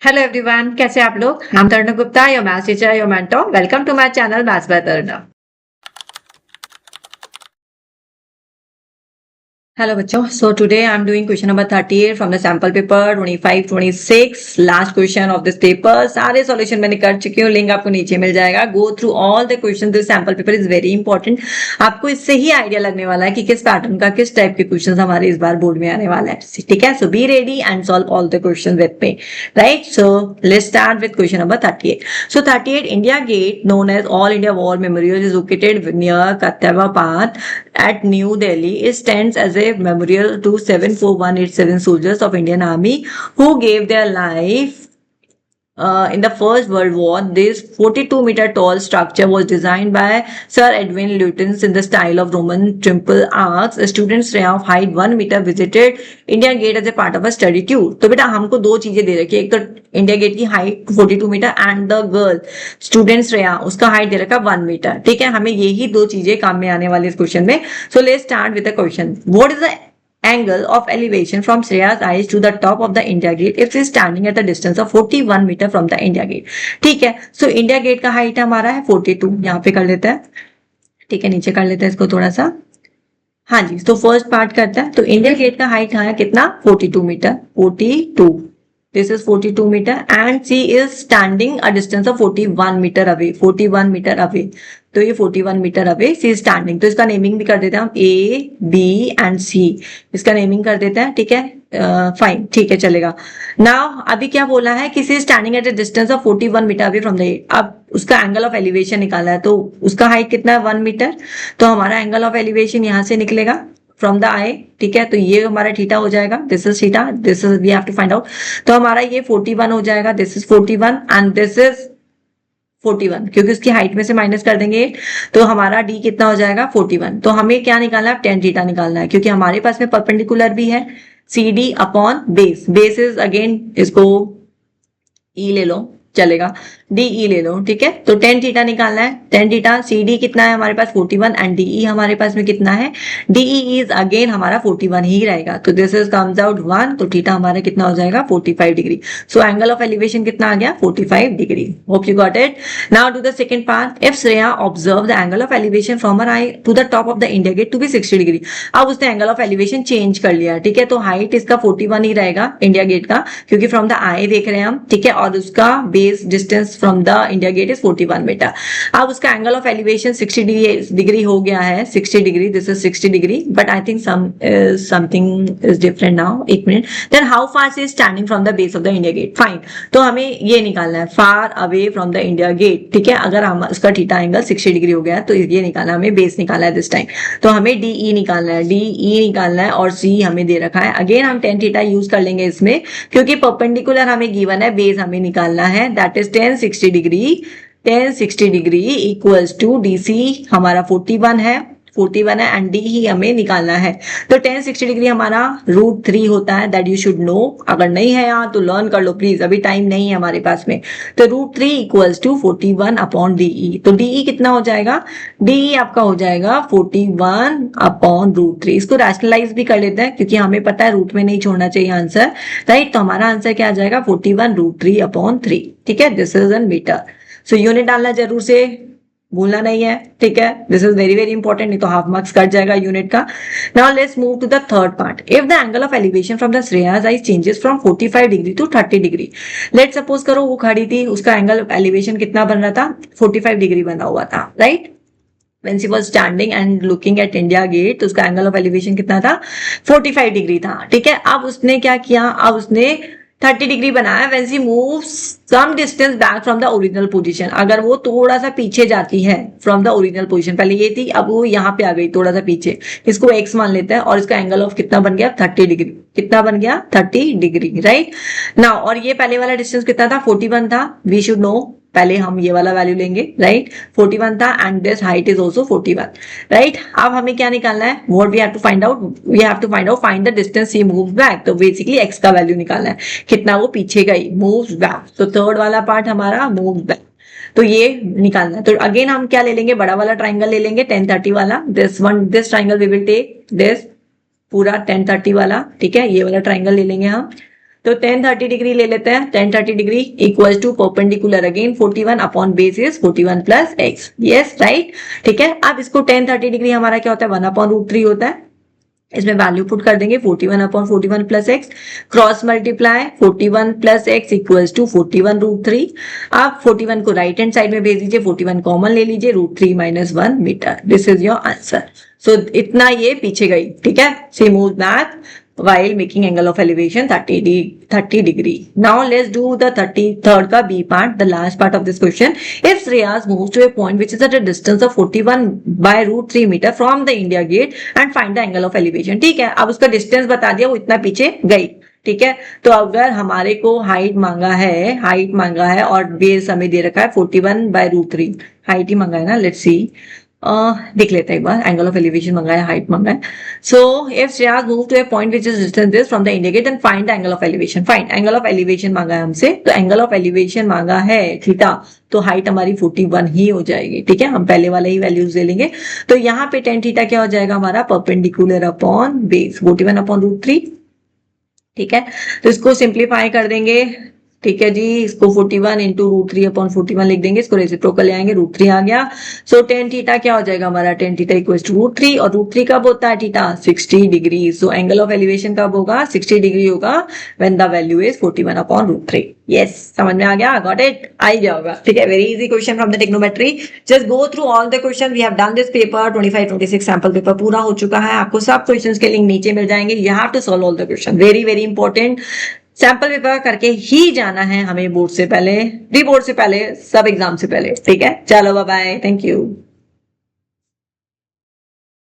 Hello everyone, कैसे आप लोग। I'm Tarun Gupta, your maths teacher, your mentor. Welcome to my channel maths by Tarun. Hello बच्चों, so today I am doing question number 38 from the sample paper 25-26, last question of this paper. सारे solution मैंने कर चुकी हूँ, link आपको नीचे मिल जाएगा। Go through all the question, this sample paper is very important. आपको इससे ही आइडिया लगने वाला है कि किस पैटर्न का, किस टाइप के क्वेश्चन हमारे इस बार बोर्ड में आने वाला है। ठीक है, so be ready and solve all the question with me, right. So let's start with question number 38. So 38, India Gate, known as All India War Memorial, is located near Katava Path at New Delhi. It stands as a memorial to 74187 soldiers of Indian Army who gave their life in the First World War. This 42-meter tall structure was designed by Sir Edwin Lutyens in the style of Roman triple arcs. Students of height 1 meter visited India Gate as a part of a study tour. तो बेटा हमको दो चीजें दे रखी है, एक तो India Gate की height 42 metre and the girl student Shreya, उसका हाइट दे रखा 1 मीटर। ठीक है, हमें यही दो चीजें काम में आने वाली इस क्वेश्चन में। सो let's start with the question. What is the angle of elevation from Shreya's eyes to the top of the India Gate if she is standing at a distance of 41 meter from the India Gate? ठीक है, so India gate का height हमारा है 42, यहाँ पे कर लेते हैं। ठीक है, नीचे कर लेते हैं इसको थोड़ा सा। हाँ जी, तो फर्स्ट पार्ट करता है। तो इंडिया गेट का हाइट है कितना, 42 metre. 42, this is 42 meter and she is standing a distance of 41 meter away, 41 meter away। तो ये 41 मीटर अवे सी स्टैंडिंग। तो इसका नेमिंग भी कर देते हैं हम, ए बी एंड सी, इसका नेमिंग कर देते हैं। ठीक है, फाइन, ठीक है, चलेगा। नाउ अभी क्या बोला है कि see standing at a distance of 41 metre away from the gate. अब उसका एंगल ऑफ एलिवेशन निकाला है, तो उसका हाइट कितना है, 1 मीटर। तो हमारा एंगल ऑफ एलिवेशन यहां से निकलेगा फ्रॉम द आई। ठीक है, तो ये हमारा थीटा हो जाएगा, this is theta, this is we have to find out. तो हमारा ये 41 हो जाएगा, this is 41 and this is 41, क्योंकि उसकी हाइट में से माइनस कर देंगे। तो हमारा डी कितना हो जाएगा, 41। तो हमें क्या निकालना है, टेन थीटा निकालना है, क्योंकि हमारे पास में परपेंडिकुलर भी है। C D upon base, base is again, इसको ई ले लो, चलेगा, डीई ले लो। ठीक है, तो टेन थीटा निकालना है। टेन थीटा, सी डी कितना है हमारे पास 41 एंड डीई हमारे पास में कितना है, डीई इज अगेन हमारा 41 ही रहेगा। तो दिस इज कम्स आउट 1, तो थीटा हमारा कितना हो जाएगा, 45 degree. So angle of elevation कितना आ गया, 45 degree. Hope you got it. Now to the second part. If Shreya observe the angle of elevation from her eye to the top of the India Gate to be 60 degree. अब उसने angle of elevation change कर लिया। ठीक है, तो height इसका 41 ही रहेगा India gate का, क्योंकि फ्रॉम द आई देख रहे हैं हम। ठीक है, और उसका base distance from the India Gate is 41 metre. अब उसका एंगल ऑफ एलिवेशन 60 डिग्री हो गया है, 60 degree, this is 60 degree, but I think something is different now. एक minute. Then how far she is standing from the base of the India Gate, fine. तो हमें ये निकालना है, far away from the India Gate. ठीक है, अगर हम उसका थीटा एंगल 60 डिग्री हो गया तो ये निकालना, हमें बेस निकालना है दिस टाइम। तो हमें डीई निकालना है, डीई निकालना है, और सी हमें दे रखा है। अगेन हम टेन थीटा यूज कर लेंगे इसमें, क्योंकि परपेंडिकुलर हमें गिवन है, बेस हमें निकालना है, that is 1060 degree. 1060 degree equals to DC हमारा 41 है, 41 है, एंड डी ही हमें निकालना है। तो 1060 डिग्री हमारा √3 होता है, दैट यू शुड नो। अगर नहीं है यहाँ तो लर्न कर लो प्लीज, अभी टाइम नहीं है हमारे पास में। तो √3 इक्वल्स टू 41 अपॉन डीई। तो डीई कितना हो जाएगा, डीई आपका हो जाएगा 41 अपॉन √3। इसको रैशनलाइज भी कर लेते हैं, क्योंकि हमें पता है रूट में नहीं छोड़ना चाहिए आंसर, राइट। तो हमारा आंसर क्या आ जाएगा, 41 √3 अपॉन 3। ठीक है, this is in metre. So unit डालना जरूर से भूलना नहीं है। ठीक है, this is very very important, नहीं तो हाफ मार्क्स कट जाएगा यूनिट का। Now let's move to the third part. If the angle of elevation from the Shreya's eyes changes from 45 degree to 30 degree. Let suppose करो वो खड़ी थी, उसका angle of elevation कितना बन रहा था, 45 डिग्री बना हुआ था, right. When she was standing and looking at India Gate, तो उसका एंगल ऑफ एलिवेशन कितना था, 45 डिग्री था। ठीक है, अब उसने क्या किया, अब उसने 30 डिग्री बनाया। when she moves some distance back from the original position, अगर वो थोड़ा सा पीछे जाती है from the original position, पहले ये थी, अब वो यहाँ पे आ गई थोड़ा सा पीछे, इसको x मान लेते हैं, और इसका एंगल ऑफ कितना बन गया, 30 डिग्री। कितना बन गया, 30 डिग्री, राइट ना। और ये पहले वाला डिस्टेंस कितना था, 41 था, वी शुड नो। पहले हम ये वाला वैल्यू लेंगे, राइट। 41 था and this height is also 41, right. अब हमें क्या निकालना है, what we have to find out, we have to find out find the distance she moves back. तो बेसिकली x का वैल्यू निकालना है, कितना वो पीछे गई, मूव्स बैक। तो थर्ड वाला पार्ट हमारा मूव्स बैक, तो ये निकालना है। तो अगेन हम क्या ले लेंगे, बड़ा वाला ट्राइंगल ले लेंगे, 1030 वाला। This triangle we will take this पूरा 1030 वाला। ठीक है, ये वाला ट्राइंगल ले लेंगे हम। तो 10-30 डिग्री ले लेते हैं. 10-30 degree equal to perpendicular again 41 upon base is 41 plus x. Yes right. ठीक है. अब इसको 10-30 डिग्री हमारा क्या होता है 1/√3 होता है. इसमें वैल्यू पुट कर देंगे 41/41 plus x. Cross multiply 41 plus x equals to 41√3. आप 41 को राइट हैंड साइड में भेज दीजिए. 41 कॉमन ले लीजिए. √3 - 1 metre. This is your answer. So इतना ये पीछे गई. ठीक है. Smooth math while making angle of elevation 30 degree. Now let's do the 33rd का B part, the last part of this question. If Shreyas moves to a point which is at a distance of 41/√3 meter from the India gate and find the angle of elevation. ठीक है. अब उसका distance बता दिया, वो इतना पीछे गई. ठीक है. तो अगर हमारे को हाइट मांगा है और बेस हमें दे रखा है 41/√3. हाइट ही मांगा है ना. Let's see. देख लेते हैं एक बार. एंगल ऑफ एलिवेशन मांगा है, हाइट मांगा है. So if Shreyas move to a point which is distance this from the indicate and find the angle of elevation. Find angle of elevation मांगा है हमसे. तो एंगल ऑफ एलिवेशन मांगा है थीटा. तो हाइट हमारी 41 ही हो जाएगी. ठीक है. हम पहले वाले ही वैल्यूज ले लेंगे. तो यहाँ पे tan थीटा क्या हो जाएगा हमारा परपेंडिकुलर अपॉन बेस 41/√3. ठीक है. तो इसको सिंप्लीफाई कर देंगे. ठीक है जी. इसको 41 इंटू √3/41 लिख देंगे. इसको रेसिप्रोकल ले आएंगे. √3 आ गया. सो tan थीटा क्या हो जाएगा हमारा. tan theta equals to √3. और √3 कब होता है theta 60 degree. So angle of elevation कब होगा 60 डिग्री होगा when the value is 41/√3. Yes. समझ में आ गया. Got it. आ ही जाओगा. ठीक है. Very easy question from the trigonometry. Just go through all the question. We have done this paper 25-26 sample paper पूरा हो चुका है. आपको सब क्वेश्चंस के लिंक नीचे मिल जाएंगे. You have to solve all the question. Very very important. Sample paper करके ही जाना है हमें बोर्ड से पहले, प्री बोर्ड से पहले, सब एग्जाम से पहले. ठीक है. चलो बाय बाय. Thank you.